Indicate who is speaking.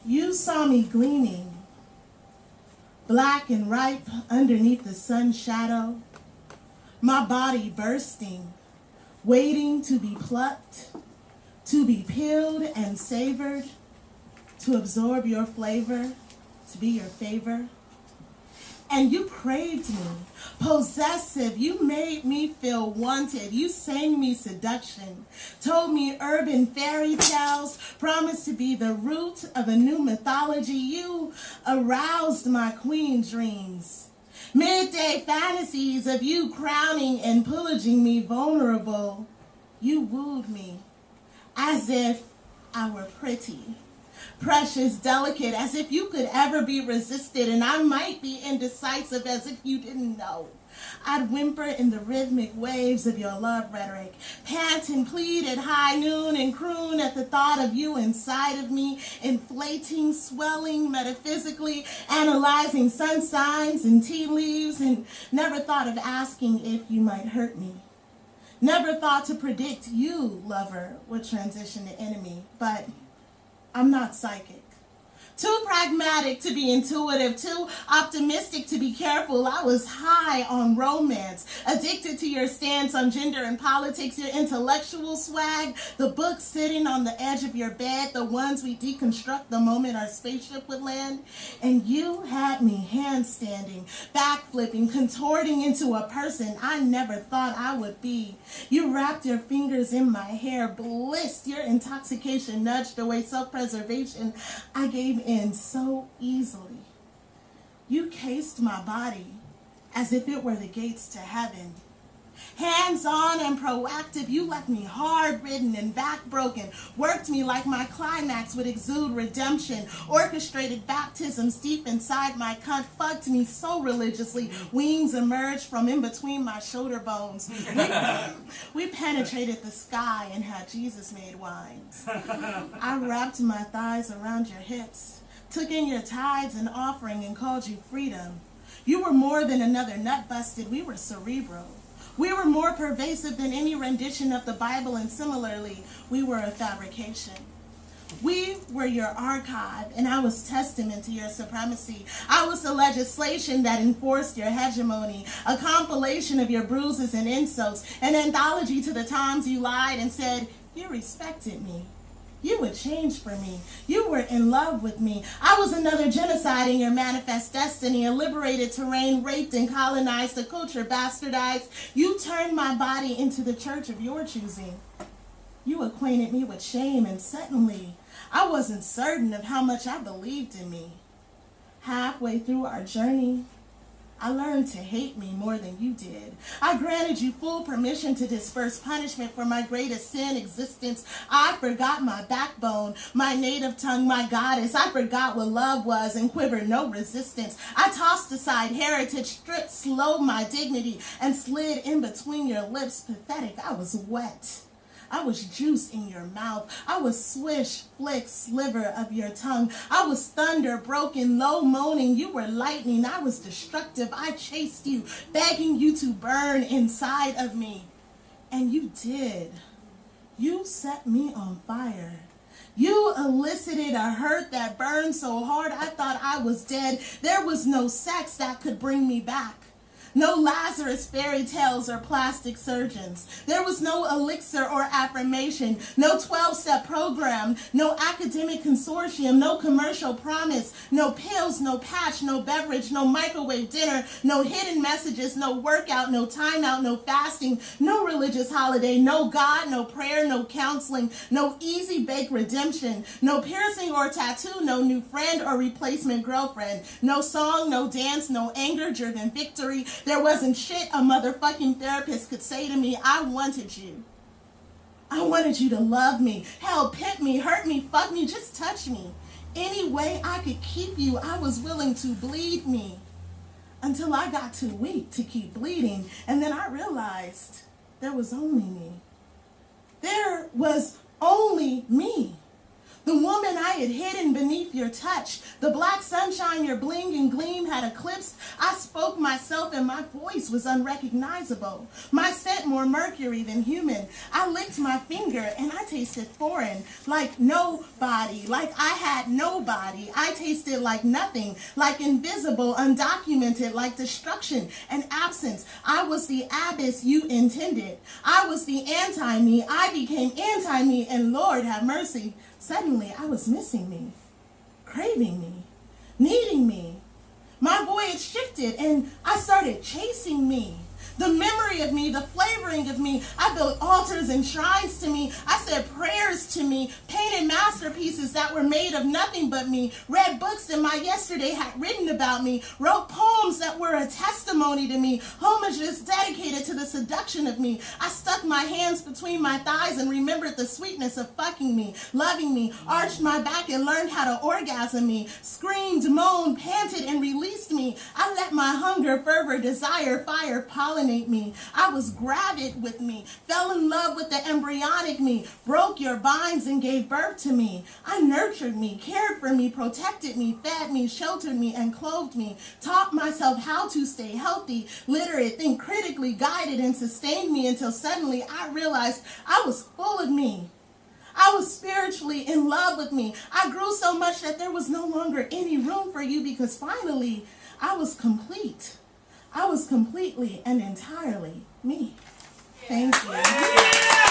Speaker 1: You saw me gleaming, black and ripe underneath the sun's shadow, my body bursting, waiting to be plucked, to be peeled and savored, to absorb your flavor, to be your favor. And you craved me, possessive. You made me feel wanted. You sang me seduction, told me urban fairy tales, promised to be the root of a new mythology. You aroused my queen dreams, midday fantasies of you crowning and pillaging me vulnerable. You wooed me as if I were pretty, precious, delicate, as if you could ever be resisted, and I might be indecisive, as if you didn't know. I'd whimper in the rhythmic waves of your love rhetoric, pant and plead at high noon, and croon at the thought of you inside of me, inflating, swelling, metaphysically, analyzing sun signs and tea leaves, and never thought of asking if you might hurt me. Never thought to predict you, lover, would transition to enemy, but I'm not psychic. Too pragmatic to be intuitive, too optimistic to be careful. I was high on romance, addicted to your stance on gender and politics, your intellectual swag, the books sitting on the edge of your bed, the ones we deconstruct the moment our spaceship would land. And you had me handstanding, backflipping, contorting into a person I never thought I would be. You wrapped your fingers in my hair, blissed, your intoxication nudged away self-preservation. I gave in so easily. You cased my body as if it were the gates to heaven. Hands-on and proactive, you left me hard-ridden and back-broken, worked me like my climax would exude redemption, orchestrated baptisms deep inside my cunt, fucked me so religiously, wings emerged from in between my shoulder bones. We penetrated the sky and had Jesus made wines. I wrapped my thighs around your hips, took in your tithes and offering, and called you freedom. You were more than another nut busted. We were cerebral. We were more pervasive than any rendition of the Bible, and similarly, we were a fabrication. We were your archive, and I was testament to your supremacy. I was the legislation that enforced your hegemony, a compilation of your bruises and insults, an anthology to the times you lied and said, you respected me. You would change for me. You were in love with me. I was another genocide in your manifest destiny, a liberated terrain, raped and colonized, a culture bastardized. You turned my body into the church of your choosing. You acquainted me with shame, and suddenly I wasn't certain of how much I believed in me. Halfway through our journey, I learned to hate me more than you did. I granted you full permission to disperse punishment for my greatest sin existence. I forgot my backbone, my native tongue, my goddess. I forgot what love was and quivered no resistance. I tossed aside heritage, stripped slow my dignity, and slid in between your lips, pathetic. I was wet. I was juice in your mouth. I was swish, flick, sliver of your tongue. I was thunder, broken, low moaning. You were lightning. I was destructive. I chased you, begging you to burn inside of me. And you did. You set me on fire. You elicited a hurt that burned so hard I thought I was dead. There was no sex that could bring me back. No Lazarus fairy tales or plastic surgeons. There was no elixir or affirmation, no 12-step program, no academic consortium, no commercial promise, no pills, no patch, no beverage, no microwave dinner, no hidden messages, no workout, no timeout, no fasting, no religious holiday, no God, no prayer, no counseling, no easy bake redemption, no piercing or tattoo, no new friend or replacement girlfriend, no song, no dance, no anger-driven victory. There wasn't shit a motherfucking therapist could say to me. I wanted you. I wanted you to love me. Hell, pimp me, hurt me, fuck me, just touch me. Any way I could keep you, I was willing to bleed me. Until I got too weak to keep bleeding. And then I realized there was only me. There was only me. The woman I had hidden beneath your touch, the black sunshine your bling and gleam had eclipsed. I spoke myself and my voice was unrecognizable. My scent more mercury than human. I licked my finger and I tasted foreign, like nobody, like I had nobody. I tasted like nothing, like invisible, undocumented, like destruction and absence. I was the abyss you intended. I was the anti-me. I became anti-me, and Lord have mercy. Suddenly, I was missing me, craving me, needing me. My voyage shifted, and I started chasing me. The memory of me, the flavoring of me. I built altars and shrines to me. I said prayers to me, painted masterpieces that were made of nothing but me, read books that my yesterday had written about me, wrote poems that were a testimony to me, homages dedicated to the seduction of me. I stuck my hands between my thighs and remembered the sweetness of fucking me, loving me, arched my back and learned how to orgasm me, screamed, moaned, panted, and released me. I let my hunger, fervor, desire, fire pollinate me. I was gravid with me, fell in love with the embryonic me, broke your binds and gave birth to me. I nurtured me, cared for me, protected me, fed me, sheltered me, and clothed me, taught myself how to stay healthy, literate, think critically, guided, and sustained me until suddenly I realized I was full of me. I was spiritually in love with me. I grew so much that there was no longer any room for you because finally I was complete. I was completely and entirely me. Thank you.